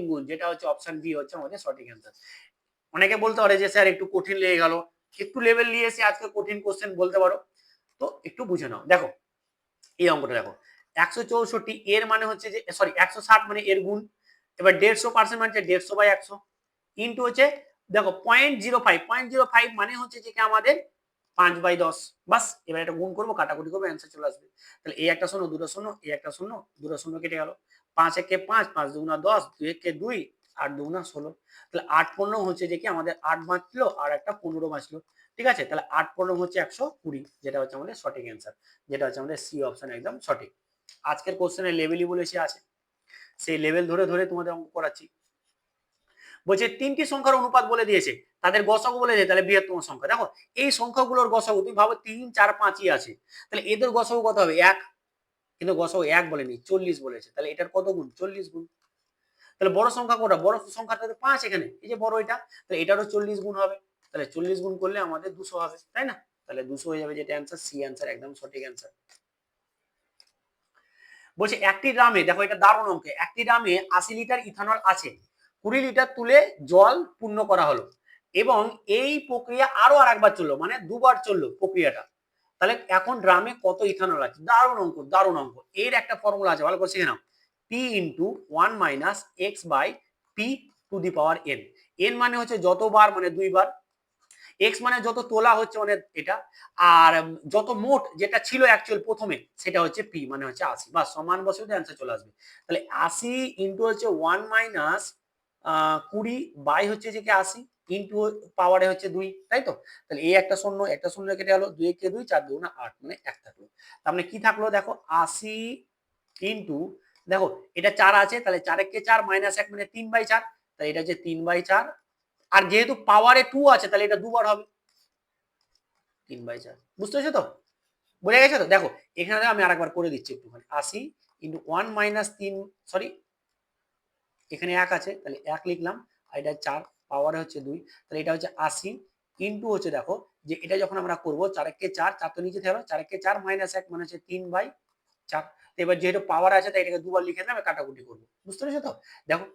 গুণ, যেটা হচ্ছে অপশন বি হচ্ছে আমাদের সঠিক অ্যান্সার। অনেকে বলতে পারে যে স্যার একটু কঠিন লেগে গেল, একটু লেভেল নিয়ে এসে আজকে কঠিন কোশ্চেন বলতে পারো, তো একটু বুঝে নাও। দেখো এই অঙ্কটা দেখো, 164 এর মানে হচ্ছে যে সরি 160 মানে এর গুণ, এবার 150% মানে 150/100 ইন্টু হচ্ছে দেখো 0.05 মানে হচ্ছে যে আমাদের 5/10, বাস। এবার এটা গুণ করবো, কাটাকুটি করবো, অ্যান্সার চলে আসবে। তাহলে এই একটা শূন্য, দুটো শূন্য, এই একটা শূন্য, দুটো শূন্য কেটে গেল। 5 একে 5, 5 দুগুণা 10, 2 একে 2, 8 দুগুণা 16। তাহলে 8 15 হচ্ছে যে কি আমাদের 8 বাঁচলো আর একটা 15 বাঁচলো, ঠিক আছে? তাহলে 8 15 হচ্ছে 120, যেটা হচ্ছে আমাদের সঠিক অ্যান্সার, যেটা হচ্ছে আমাদের সি অপশন একদম সঠিক। আজকের কোশ্চেনের লেভেলই বলেছে আছে, সেই লেভেল ধরে ধরে তোমাদের অঙ্ক করাচ্ছি। বলছে 3টি সংখ্যার অনুপাত বলে দিয়েছে, তাদের গসাগু বলে দিয়েছে, তাহলে বৃহত্তম সংখ্যা। দেখো এই সংখ্যাগুলোর গসাগু তুমি ভাবো 3 4 5ই আছে, তাহলে এদের গসাগু কত হবে 1, কিন্তু গসাগু 1 বলেনি, 40 বলেছে, তাহলে এটার কত গুণ 40 গুণ। তাহলে বড় সংখ্যা কোনটা, বড় সংখ্যাটা তো 5 এখানে, এই যে বড় এটা, তাহলে এটারও 40 গুণ হবে, তাহলে 40 গুণ করলে আমাদের 200 হবে, তাই না? তাহলে 200 হয়ে যাবে, যেটা অ্যান্সার সি অ্যান্সার একদম সঠিক অ্যান্সার। বলছে একটি ড্রামে, দেখো এটা দারুণ অঙ্ক, একটি ড্রামে 80 লিটার ইথানল আছে, 20 লিটার তুলে জল পূর্ণ করা হলো এবং এই প্রক্রিয়া আরো আরেকবার চললো, মানে দুবার চললো প্রক্রিয়াটা। তাহলে এখন ড্রামে কত ইথানল আছে? দারুণ অঙ্ক, দারুণ অঙ্ক। এর একটা ফর্মুলা আছে, ভালো করে শিখে নাও। P into 1 minus X by P to the power N. N মানে হচ্ছে যতবার, মানে দুইবার। এক্স মানে যত তোলা হচ্ছে মানে এটা, আর যত মোট যেটা ছিল অ্যাকচুয়াল প্রথমে সেটা হচ্ছে পি, মানে হচ্ছে 80, বা সমান বসে অ্যান্সার চলে আসবে। তাহলে 80 ইন্টু হচ্ছে 1 মাইনাস 20 বাই হচ্ছে যে কি 80 ইন্টু পাওয়ারে হচ্ছে 2, তাই তো? তাহলে এই একটা শূন্য, একটা শূন্য কেটে গেল, 2 কে 2, 4 2 8, মানে 1 থাকলো। তার মানে কি থাকলো দেখো 80 ইন্টু, দেখো এটা 4 আছে, তাহলে 4 কে 4 মাইনাস 1 মানে 3/4, তাহলে এটা হচ্ছে 3/4, আর যেহেতু পাওয়ারে 2 আছে তাহলে এটা দুবার হবে, 3/4। বুঝতে পেরেছো তো, বোঝা গেছে তো? দেখো এখানে আমি আরেকবার করে দিচ্ছি একটুখানি, 80 ইন্টু 1 মাইনাস 3, সরি এখানে 1 আছে, তাহলে 1 লিখলাম, আর এটা 4 পাওয়ারে হচ্ছে 2, তাহলে এটা হচ্ছে 80 ইন্টু হচ্ছে দেখো যে এটা যখন আমরা করবো 4 কে 4, 4 তো নিচে থাকবে, 4 কে 4 মাইনাস 1 মানে হচ্ছে 3/4। এবার যেহেতু পাওয়ার আছে তাই এটাকে দুবার লিখে দিলাম, কাটাকুটি করবো। বুঝতে পেরেছো তো? দেখো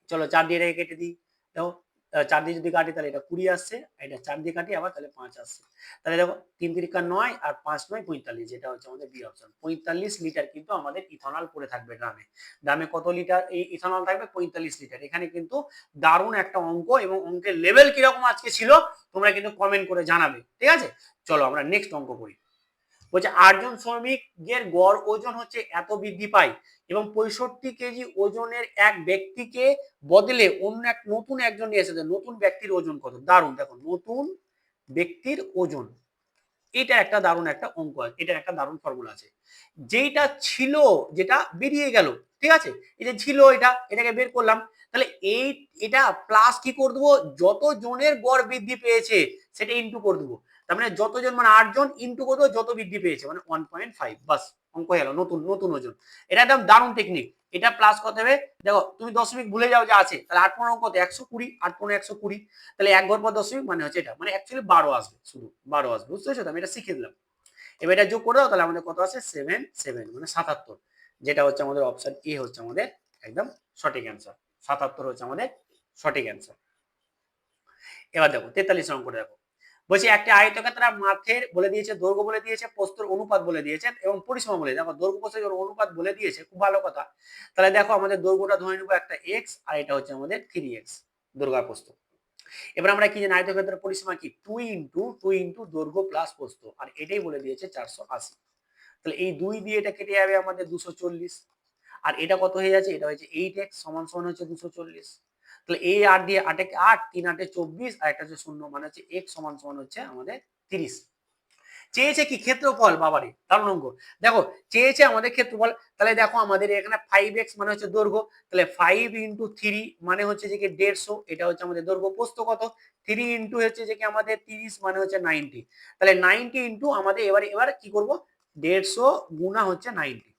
চলো 4 দিয়ে এটাকে কেটে দিই, দেখো 4 দিয়ে যদি কাটি তাহলে এটা 20 আসছে, এটা 4 দিয়ে কাটি আবার, তাহলে 5 আসছে। তাহলে দেখো 3 3 9 আর 5 9 45, যেটা হচ্ছে আমাদের বি অপশন। 45 লিটার কিন্তু আমাদের ইথানল পড়ে থাকবে ড্রামে। ড্রামে কত লিটার এই ইথানল থাকবে? 45 লিটার। এখানে কিন্তু দারুণ একটা অঙ্ক, এবং অঙ্কের লেভেল কিরকম আজকে ছিল তোমরা কিন্তু কমেন্ট করে জানাবে, ঠিক আছে? চলো আমরা নেক্সট অঙ্ক করি। বলছে 8 জন শ্রমিকের গড় ওজন হচ্ছে এত বৃদ্ধি পায় এবং 65 কেজি ওজনের এক ব্যক্তিকে বদলে অন্য এক নতুন একজন নিয়ে এসেছে, নতুন ব্যক্তির ওজন কত? দারুণ, দেখো নতুন ব্যক্তির ওজন, এটা একটা দারুণ একটা অঙ্ক আছে, এটা একটা দারুণ ফর্মুলা আছে। যেটা ছিল যেটা বেরিয়ে গেল, ঠিক আছে, এটা ছিল এটাকে বের করলাম, তাহলে এটা প্লাস কি করে দেবো, যত জনের গড় বৃদ্ধি পেয়েছে সেটা ইন্টু করে দেবো। তার মানে যতজন, মানে 8 জন ইন্টু করে দেবো যত বৃদ্ধি পেয়েছে, মানে 1.5, বাস অঙ্ক হয়ে গেল, নতুন নতুন ওজন। এটা একদম দারুণ টেকনিক। এটা প্লাস কত হবে, দেখো তুমি দশমিক ভুলে যাও যে আছে, তাহলে 8 15 কত 120, 8 15 120, তাহলে এক ঘর পর দশমিক মানে হচ্ছে এটা, মানে অ্যাকচুয়ালি 12 আসবে, শুধু 12 আসবে। বুঝতে পেরেছো? আমি এটা শিখে দিলাম। এবার এটা যোগ করে দাও, তাহলে আমাদের কত আছে 77, মানে 77, যেটা হচ্ছে আমাদের অপশন এ হচ্ছে আমাদের একদম সঠিক অ্যান্সার। 77 হচ্ছে আমাদের সঠিক অ্যান্সার। এবার দেখো 43 অঙ্কটা দেখো। বলছি একটা আয়তক্ষেত্রার মাঠের বলে দিয়েছে, দৈর্ঘ্য বলে দিয়েছে, প্রস্থের অনুপাত বলে দিয়েছেন এবং পরিসীমা বলে দেখো দৈর্ঘ্য প্রস্থের অনুপাত বলে দিয়েছে, খুব ভালো কথা। তাহলে দেখো আমাদের দৈর্ঘ্যটা ধরে নেবো একটা এক্স আর এটা হচ্ছে আমাদের 3x দৈর্ঘ্য আর প্রস্থ। এবার আমরা কি জানি আয়তক্ষেত্রের পরিসীমা কি 2 ইন্টু দৈর্ঘ্য প্লাস প্রস্থ, আর এটাই বলে দিয়েছে 480। তাহলে এই 2 দিয়ে এটা কেটে যাবে আমাদের 240, আর এটা কত হয়ে যাচ্ছে, এটা হচ্ছে 8x সমান সমান হচ্ছে 240। তাহলে এই 8 দিয়ে 8 এ 8, 3 8 এ 24 আর একটা হচ্ছে 0 মানে হচ্ছে x সমান সমান হচ্ছে আমাদের 30। চেয়েছে কি ক্ষেত্রফল, বাবারে দারুণ অঙ্ক। দেখো চেয়েছে আমাদের ক্ষেত্রফল, তাহলে দেখো আমাদের এখানে 5x মানে হচ্ছে দৈর্ঘ্য, তাহলে 5 ইন্টু 3 মানে হচ্ছে যে কি 150, এটা হচ্ছে আমাদের দৈর্ঘ্য। প্রস্থ কত, 3 ইন্টু হচ্ছে যে কি আমাদের 30 মানে হচ্ছে 90, তাহলে 90 ইন্টু আমাদের এবার কি করব 150 গুণা হচ্ছে 90,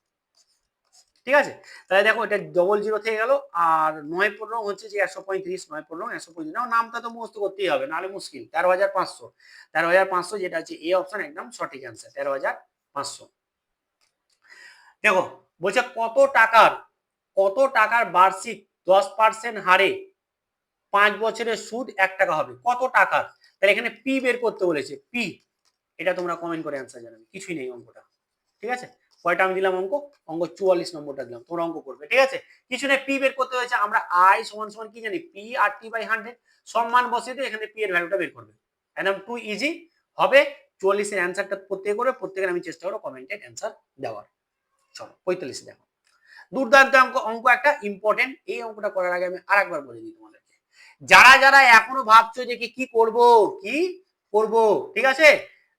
ঠিক আছে। তাহলে দেখো এটা ডবল জিরো থেকে গেল, আর 9 15 হচ্ছে যে 135, 9 15 135, না নামটা তো মুখস্থ করতেই হবে নাহলে মুশকিল। 13,500, 13,500 যেটা হচ্ছে এ অপশন একদম সঠিক অ্যান্সার 13,500। দেখো বলছে কত টাকার বার্ষিক 10% হারে 5 বছরের সুদ 1 টাকা হবে, কত টাকার। তাহলে এখানে পি বের করতে বলেছে, পি, এটা তোমরা কমেন্ট করে অ্যান্সার জানাবে, কিছুই নেই অঙ্কটা, ঠিক আছে। কয়টা আমি দিলাম অঙ্ক 44 নম্বরটা দিলাম, তোমরা অঙ্ক করবে, ঠিক আছে। কিছু নেই, পি বের করতে হয়েছে, আমরা আই সমান সমান কি জানি, পি আর টি বাই 100, সম্মান বসিয়ে দিয়ে এখানে পি এর ভ্যালুটা বের করবে, একদম টু ইজি হবে। 44 এর অ্যান্সারটা প্রত্যেকে করে, প্রত্যেকের আমি চেষ্টা করবো কমেন্টে অ্যান্সার দেওয়ার। চলো 45 দেখো, দুর্দান্ত অঙ্ক, অঙ্ক একটা ইম্পর্টেন্ট। এই অঙ্কটা করার আগে আমি আরেকবার বলে দিই তোমাদেরকে, যারা যারা এখনো ভাবছো যে কি করব কি করব, ঠিক আছে,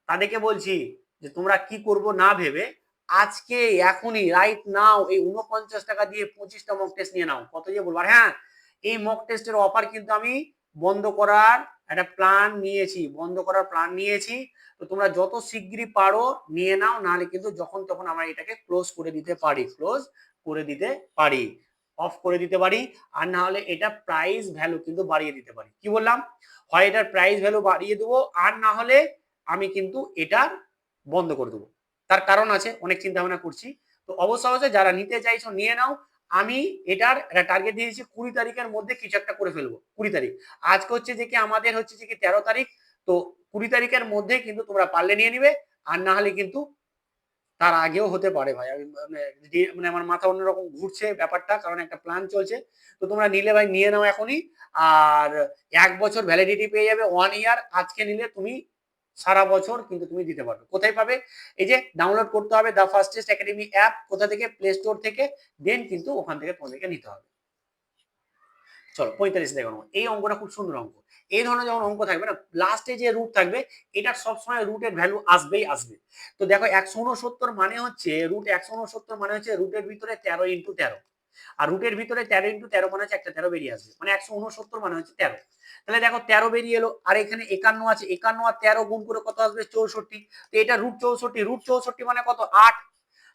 তাদেরকে বলছি যে তোমরা কি করব না ভেবে আজকে এখনই রাইট নাও এই 49 টাকা দিয়ে 25টা মক টেস্ট নিয়ে নাও। কত যে বলবো, আর হ্যাঁ এই মক টেস্টের অফার কিন্তু আমি বন্ধ করার একটা প্ল্যান নিয়েছি, তো তোমরা যত শিগগিরই পারো নিয়ে নাও, নাহলে কিন্তু যখন তখন আমরা এটাকে ক্লোজ করে দিতে পারি, অফ করে দিতে পারি, আর না হলে এটা প্রাইস ভ্যালু কিন্তু বাড়িয়ে দিতে পারি। কি বললাম, হয় এটার প্রাইস ভ্যালু বাড়িয়ে দেবো, আর না হলে আমি কিন্তু এটা বন্ধ করে দেবো। তার কারণ আছে, অনেক চিন্তা ভাবনা করছি। তো অবশ্যই যারা নিতে চাইছো নিয়ে নাও। আমি এটার একটা টার্গেট দিয়েছি 20 তারিখের মধ্যে কিছু একটা করে ফেলবো। 20 তারিখ, আজকে হচ্ছে যে কি আমাদের হচ্ছে যে কি 13 তারিখ, তো 20 তারিখের মধ্যে কিন্তু তোমরা পারলে নিয়ে নিবে, আর না হলে কিন্তু তার আগেও হতে পারে ভাই। আমি মানে আমার মাথা অন্যরকম ঘুরছে ব্যাপারটা, কারণ একটা প্ল্যান চলছে। তো তোমরা নিলে ভাই নিয়ে নাও এখনই, আর 1 বছর ভ্যালিডিটি পেয়ে যাবে, 1 ইয়ার। আজকে নিলে তুমি সারা বছর কিন্তু তুমি দিতে পারবে। কোথায় পাবে, এই যে ডাউনলোড করতে হবে দা ফাস্টেস্ট একাডেমি অ্যাপ, কোথা থেকে, প্লে স্টোর থেকে, দেন কিন্তু ওখান থেকে তোমাদেরকে নিতে হবে। চলো 45 দেখো, এই অঙ্কটা খুব সুন্দর অঙ্ক। এই ধরনের যখন অঙ্ক থাকবে না, লাস্টে যে রুট থাকবে, এটা সবসময় রুটের ভ্যালু আসবে। তো দেখো 169 মানে হচ্ছে রুট 169 মানে হচ্ছে রুটের ভিতরে 13 ইন্টু 13, আর রুটের ভিতরে 13 ইন্টু 13 মানে হচ্ছে একটা 13 বেরিয়ে আসবে, মানে 169 মানে হচ্ছে 13। তাহলে দেখো 13 বেরিয়ে এলো, আর এখানে 51 আছে, 51 আর 13 গুণ করে কত আসবে 64। তো এটা রুট 64 মানে কত 8,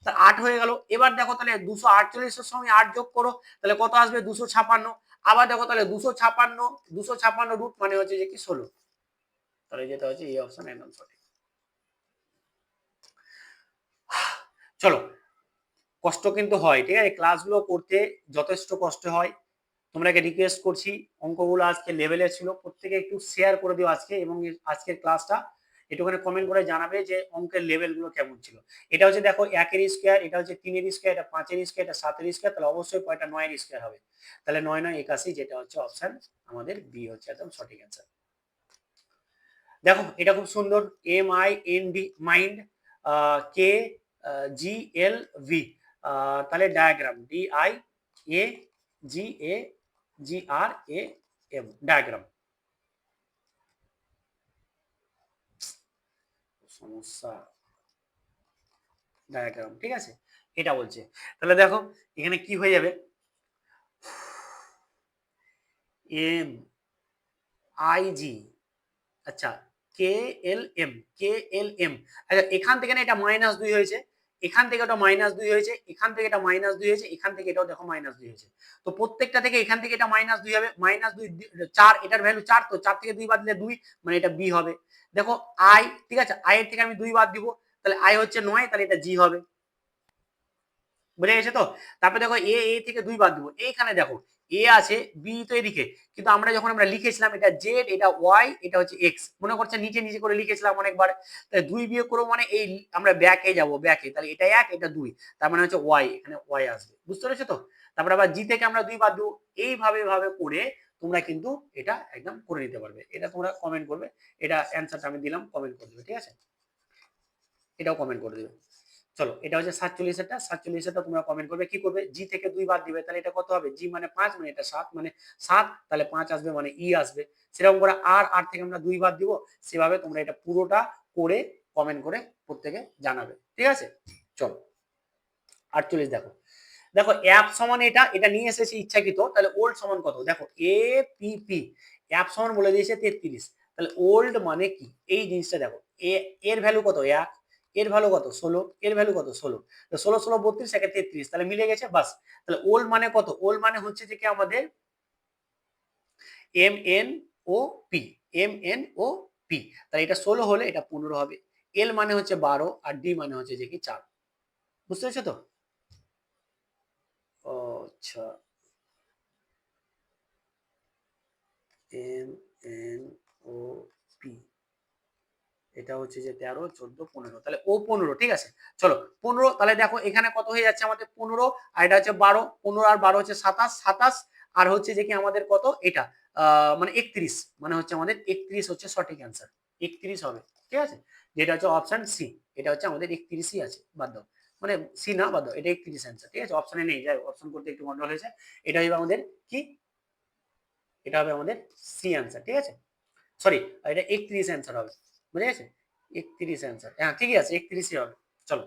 তা 8 হয়ে গেল। এবার দেখো তাহলে 248 এর সঙ্গে 8 যোগ করো, তাহলে কত আসবে 256। আবার দেখো তাহলে 256 রুট মানে হচ্ছে যে কি 16, তাহলে যেটা হচ্ছে এই অপশন একদম সঠিক। চলো, কষ্ট কিন্তু হয়, ঠিক আছে, ক্লাসগুলো করতে যথেষ্ট কষ্ট হয়। তোমাকে রিকোয়েস্ট করছি, অঙ্কগুলো আজকে লেভেলে ছিল, প্রত্যেকে একটু শেয়ার করে দিও আজকে, এবং আজকের ক্লাসটা একটুখানি কমেন্ট করে জানাবে যে অঙ্কের লেভেলগুলো কেমন ছিল। এটা হচ্ছে দেখো 1 এর স্কয়ার, এটা হচ্ছে 3 এর স্কয়ার, এটা 5 এর স্কয়ার, এটা 7 এর স্কয়ার, তাহলে অবশ্যই কয়টা 9 এর স্কয়ার হবে। তাহলে 9 9 81, যেটা হচ্ছে অপশন আমাদের বি হচ্ছে একদম সঠিক অ্যান্সার। দেখো এটা খুব সুন্দর, MIND মাইন্ড, KGLV, তাহলে ডায়াগ্রাম DIAGAGRAM, ডায়াগ্রাম, সমস্যা, ডায়াগ্রাম, ঠিক আছে, এটা বলছে। তাহলে দেখো এখানে কি হয়ে যাবে, MIG, আচ্ছা KLM, আচ্ছা এখান থেকে না এটা -2 হয়েছে, এখান থেকে ওটা -2 হয়েছে, এখান থেকে এটা -2 হয়েছে, এখান থেকে এটাও দেখো -2 হয়েছে। তো প্রত্যেকটা থেকে এখান থেকে এটা -2 হবে, -2 4, এটার ভ্যালু 4, তো 4 থেকে 2 বাদ দিলে 2, মানে এটা বি হবে। দেখো আই, ঠিক আছে, আই এর থেকে আমি 2 বাদ দিব, তাহলে আই হচ্ছে 9, তাহলে এটা জি হবে। বুঝে গেছে তো। তারপরে দেখো এ থেকে 2 বাদ দিব, এইখানে দেখো এ আছে, বি তো এদিকে, কিন্তু আমরা যখন আমরা লিখেছিলাম এটা জেড, এটা ওয়াই, এটা হচ্ছে এক্স, মনে করছে নিচে নিচে করে লিখেছিলাম অনেকবার, তাহলে 2 বিয়োগ করবো মানে এই আমরা ব্যাকে যাব, ব্যাকে, তাহলে এটা 1, এটা 2, তার মানে হচ্ছে ওয়াই, এখানে ওয়াই আসবে, বুঝতে পেরেছো তো? তারপরে আবার জি থেকে আমরা 2 বাদ দেবো, এইভাবে ভাবে করে তোমরা কিন্তু এটা একদম করে নিতে পারবে। এটা তোমরা কমেন্ট করবে, এটা অ্যান্সারটা আমি দিলাম, কমেন্ট করে দেবে, ঠিক আছে? এটাও কমেন্ট করে দেবে। চলো, এটা হচ্ছে 47 এরটা, 47 এরটা তোমরা কমেন্ট করবে, কি করবে, জি থেকে 2 বাদ দিবে, তাহলে এটা কত হবে, জি মানে 5, মানে এটা 7, মানে 7, তাহলে 5 আসবে, মানে ই আসবে। সেরকম করে আর থেকে আমরা 2 বাদ দিব, সেভাবে তোমরা এটা পুরোটা করে কমেন্ট করে প্রত্যেকে জানাবে, ঠিক আছে? চলো 48 দেখো, দেখো অ্যাপ সমান এটা, এটা নিয়ে এসেছে ইচ্ছাকৃত, তাহলে ওল্ড সমান কত, দেখো এ পি পি, অ্যাপ সমান বলে দিয়েছে 33, তাহলে ওল্ড মানে কি, এই জিনিসটা দেখো, এ এর ভ্যালু কত 1, এর ভ্যালু কত 16, এর ভ্যালু কত 16, তো 16 16 32, একে 33, তাহলে মিলে গেছে, বাস। তাহলে ওল্ড মানে কত, ওল্ড মানে হচ্ছে যে কি আমাদের M N O P, M N O P, তাহলে এটা 16 হলে এটা 15 হবে, এল মানে হচ্ছে 12, আর ডি মানে হচ্ছে যে কি 4, বুঝতে পেরেছো তো? আচ্ছা, এম এন ও পি, এটা হচ্ছে যে 13 14 15, তাহলে ও 15, ঠিক আছে? চলো 15, তাহলে দেখো এখানে কত হয়ে যাচ্ছে আমাদের 15, আর এটা হচ্ছে 12, 15 আর 12 হচ্ছে 27, 27 আর হচ্ছে যে কি আমাদের কত এটা মানে 31, মানে হচ্ছে আমাদের 31 হচ্ছে সঠিক অ্যান্সার, 31 হবে, ঠিক আছে? যেটা হচ্ছে অপশন সি, এটা হচ্ছে আমাদের 31ই আছে, বাদ দাও, মানে সি না, বাদ দাও, এটা 31 অ্যান্সার, ঠিক আছে? অপশনে নেই, যাই অপশন করতে একটু গন্ডগোল হয়েছে, এটা হবে আমাদের কি, এটা হবে আমাদের সি অ্যান্সার, ঠিক আছে? সরি, এটা 31 অ্যান্সার হবে, বুঝে গেছে? 31 অ্যান্সার, হ্যাঁ ঠিকই আছে, 31ই হবে। চলো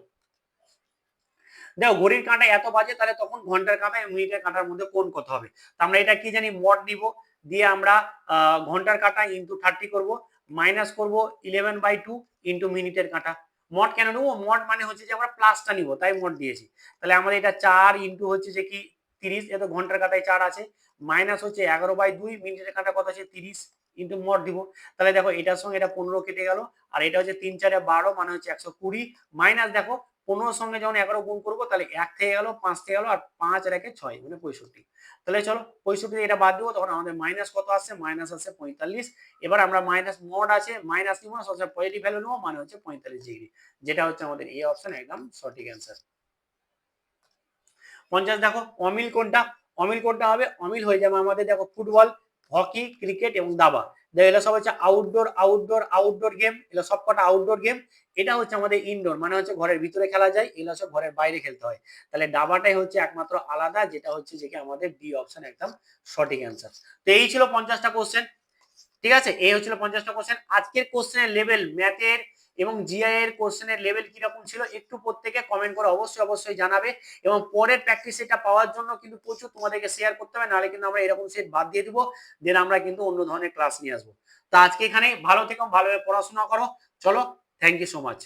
দেখো, ঘড়ির কাঁটা এত বাজে, তাহলে তখন ঘন্টার কাঁটা এবং মিনিটের কাঁটার মধ্যে কোন কত হবে? তো আমরা এটা কি জানি, মড নিব, দিয়ে আমরা ঘন্টার কাঁটা ইন্টু 30 করব, মাইনাস করব 11/2 ইন্টু মিনিটের কাঁটা। মড কেন নেবো, মড মানে হচ্ছে যে আমরা প্লাসটা নিব, তাই মড দিয়েছি। তাহলে আমাদের এটা 4 ইন্টু হচ্ছে যে কি 30, এত ঘন্টার কাঁটায় 4 আছে, মাইনাস হচ্ছে 11/2, মিনিটের কাঁটা কত আছে 30, ইন্টু মড দিব। তাহলে দেখো এটার সঙ্গে এটা 15 কেটে গেল, আর এটা হচ্ছে 3 4 12, মানে হচ্ছে 120, মাইনাস দেখো 15 সঙ্গে যখন 11 গুণ করবো, তাহলে 1 থেকে গেল, 5 থেকে গেল, আর 5 আর 1 6, মানে 65। তাহলে চলো 65 এটা বাদ দিব, তখন আমাদের মাইনাস কত আসছে, মাইনাস আসছে 45। এবার আমরা মাইনাস মড আছে, মাইনাস নিব না, সবসময় পজিটিভ ভ্যালু নেবো, মানে হচ্ছে 45 ডিগ্রি, যেটা হচ্ছে আমাদের এই অপশন একদম সঠিক অ্যান্সার। 50 দেখো, অমিল কোনটা, অমিল কোনটা হবে, অমিল হয়ে যাবে আমাদের দেখো ফুটবল, হকি, ক্রিকেট এবং দাবা। দেখো এগুলো সব হচ্ছে আউটডোর আউটডোর আউটডোর গেম, এগুলো সবকটা আউটডোর গেম। এটা হচ্ছে আমাদের ইনডোর, মানে হচ্ছে ঘরের ভিতরে খেলা যায়, এগুলো হচ্ছে ঘরের বাইরে খেলতে হয়। তাহলে দাবাটাই হচ্ছে একমাত্র আলাদা, যেটা হচ্ছে যে আমাদের ডি অপশন একদম সঠিক অ্যান্সার। তো এই ছিল 50টা কোশ্চেন, ঠিক আছে? এই হচ্ছিল 50টা কোশ্চেন। আজকের কোশ্চেনের লেভেল, ম্যাথের এবং জিআই এর কোশ্চেনের লেভেল কিরকম ছিল একটু প্রত্যেকে কমেন্ট করে অবশ্যই অবশ্যই জানাবে, এবং পরের প্র্যাকটিস সেটটা পাওয়ার জন্য কিন্তু প্রচুর তোমাদেরকে শেয়ার করতে হবে, নাহলে কিন্তু আমরা এরকম সেট বাদ দিয়ে দিব, দেন আমরা কিন্তু অন্য ধরনের ক্লাস নিয়ে আসবো। তো আজকে এখানে ভালো থেকো, ভালোভাবে পড়াশোনা করো, চলো, থ্যাংক ইউ সো মাচ।